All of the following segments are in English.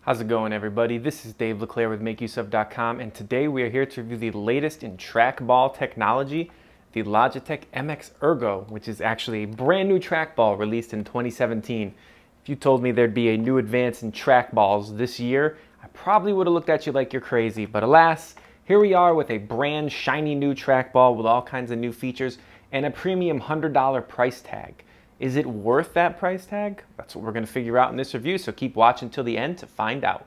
How's it going, everybody? This is Dave LeClaire with MakeUseOf.com, and today we are here to review the latest in trackball technology, the Logitech MX Ergo, which is actually a brand new trackball released in 2017. If you told me there'd be a new advance in trackballs this year, I probably would have looked at you like you're crazy, but alas, here we are with a brand shiny new trackball with all kinds of new features and a premium $100 price tag. Is it worth that price tag? That's what we're going to figure out in this review, so keep watching till the end to find out.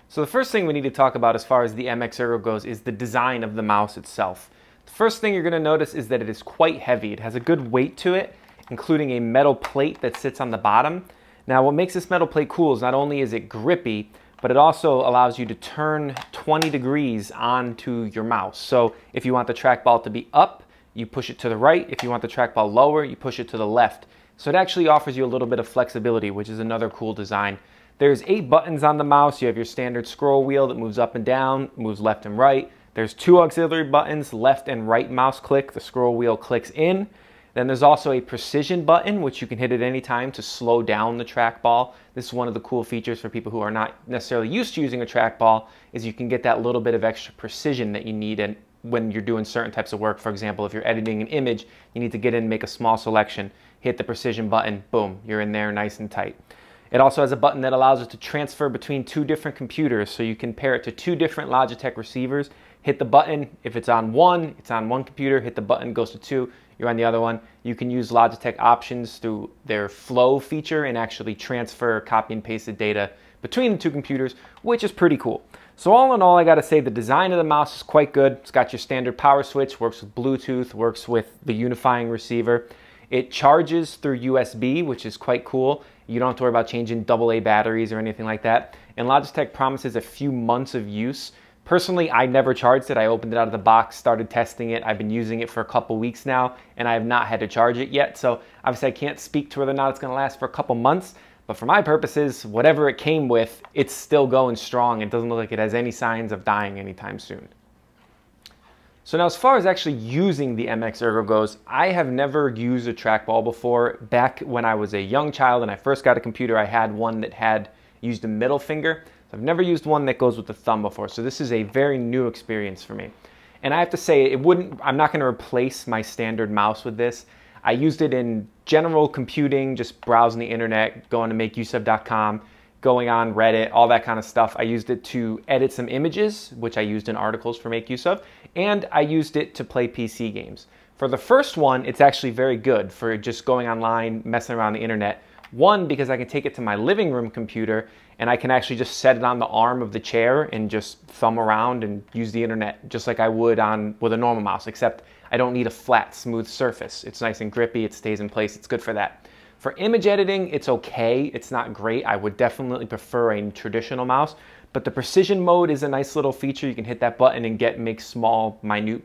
So the first thing we need to talk about as far as the MX Ergo goes is the design of the mouse itself. The first thing you're going to notice is that it is quite heavy. It has a good weight to it, including a metal plate that sits on the bottom. Now what makes this metal plate cool is not only is it grippy, but it also allows you to turn 20 degrees onto your mouse. So if you want the trackball to be up, you push it to the right. If you want the trackball lower, you push it to the left. So it actually offers you a little bit of flexibility, which is another cool design. There's 8 buttons on the mouse. You have your standard scroll wheel that moves up and down, moves left and right. There's 2 auxiliary buttons, left and right mouse click. The scroll wheel clicks in. Then there's also a precision button, which you can hit at any time to slow down the trackball. This is one of the cool features for people who are not necessarily used to using a trackball, is you can get that little bit of extra precision that you need when you're doing certain types of work. For example, if you're editing an image, you need to get in and make a small selection. Hit the precision button, boom, you're in there nice and tight. It also has a button that allows it to transfer between 2 different computers, so you can pair it to 2 different Logitech receivers. Hit the button, if it's on one computer, hit the button, goes to 2, you're on the other one. You can use Logitech options through their flow feature and actually transfer copy and pasted data between the 2 computers, which is pretty cool. So all in all, I gotta say the design of the mouse is quite good. It's got your standard power switch, works with Bluetooth, works with the unifying receiver. It charges through USB, which is quite cool. You don't have to worry about changing AA batteries or anything like that. And Logitech promises a few months of use. Personally, I never charged it. I opened it out of the box, started testing it. I've been using it for a couple weeks now, and I have not had to charge it yet. So obviously I can't speak to whether or not it's gonna last for a couple months, but for my purposes, whatever it came with, it's still going strong. It doesn't look like it has any signs of dying anytime soon. So now as far as actually using the MX Ergo goes, I have never used a trackball before. Back when I was a young child and I first got a computer, I had one that had used a middle finger. So I've never used one that goes with the thumb before. So this is a very new experience for me. And I have to say, I'm not gonna replace my standard mouse with this. I used it in general computing, just browsing the internet, going to MakeUseOf.com, going on Reddit, all that kind of stuff. I used it to edit some images, which I used in articles for Make Use Of, and I used it to play PC games. For the first one, it's actually very good for just going online, messing around the internet. One, because I can take it to my living room computer and I can actually just set it on the arm of the chair and just thumb around and use the internet just like I would with a normal mouse, except I don't need a flat, smooth surface. It's nice and grippy, it stays in place, it's good for that. For image editing, it's okay. It's not great. I would definitely prefer a traditional mouse, but the precision mode is a nice little feature. You can hit that button and make small, minute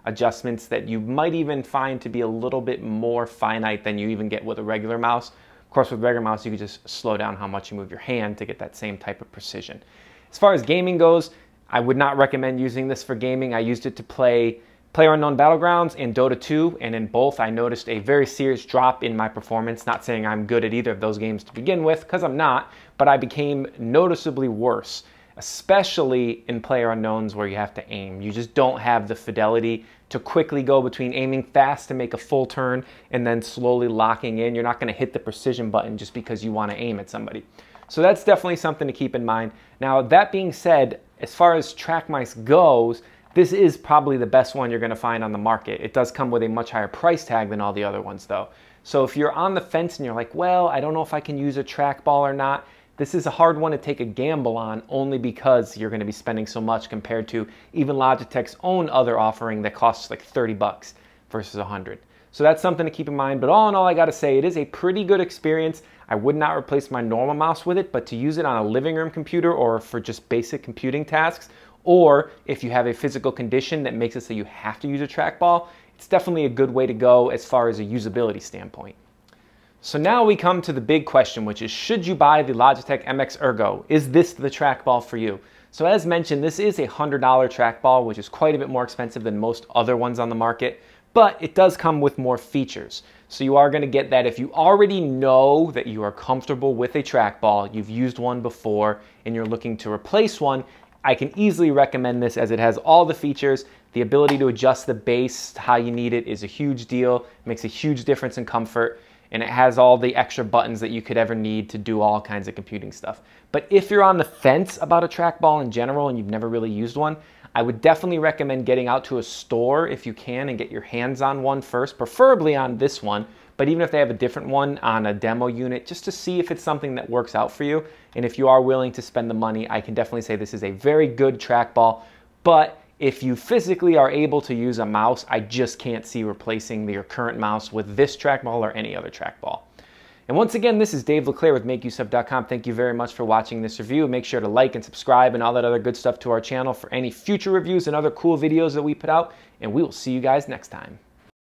adjustments that you might even find to be a little bit more finite than you even get with a regular mouse. Of course, with regular mouse, you can just slow down how much you move your hand to get that same type of precision. As far as gaming goes, I would not recommend using this for gaming. I used it to play PlayerUnknown's Battlegrounds and Dota 2, and in both I noticed a very serious drop in my performance. Not saying I'm good at either of those games to begin with, because I'm not, but I became noticeably worse, especially in PlayerUnknown's where you have to aim. You just don't have the fidelity to quickly go between aiming fast to make a full turn and then slowly locking in. You're not going to hit the precision button just because you want to aim at somebody. So that's definitely something to keep in mind. Now, that being said, as far as track mice goes, this is probably the best one you're going to find on the market. It does come with a much higher price tag than all the other ones though. So if you're on the fence and you're like, well, I don't know if I can use a trackball or not, this is a hard one to take a gamble on only because you're going to be spending so much compared to even Logitech's own other offering that costs like 30 bucks versus 100. So that's something to keep in mind. But all in all, I got to say it is a pretty good experience. I would not replace my normal mouse with it, but to use it on a living room computer or for just basic computing tasks, or if you have a physical condition that makes it so you have to use a trackball, it's definitely a good way to go as far as a usability standpoint. So now we come to the big question, which is, should you buy the Logitech MX Ergo? Is this the trackball for you? So as mentioned, this is a $100 trackball, which is quite a bit more expensive than most other ones on the market, but it does come with more features. So you are going to get that if you already know that you are comfortable with a trackball, you've used one before, and you're looking to replace one, I can easily recommend this as it has all the features. The ability to adjust the base how you need it is a huge deal. It makes a huge difference in comfort, and it has all the extra buttons that you could ever need to do all kinds of computing stuff. But if you're on the fence about a trackball in general and you've never really used one, I would definitely recommend getting out to a store if you can and get your hands on one first, preferably on this one. But even if they have a different one on a demo unit, just to see if it's something that works out for you. And if you are willing to spend the money, I can definitely say this is a very good trackball. But if you physically are able to use a mouse, I just can't see replacing your current mouse with this trackball or any other trackball. And once again, this is Dave LeClaire with MakeUseOf.com. Thank you very much for watching this review. Make sure to like and subscribe and all that other good stuff to our channel for any future reviews and other cool videos that we put out. And we will see you guys next time.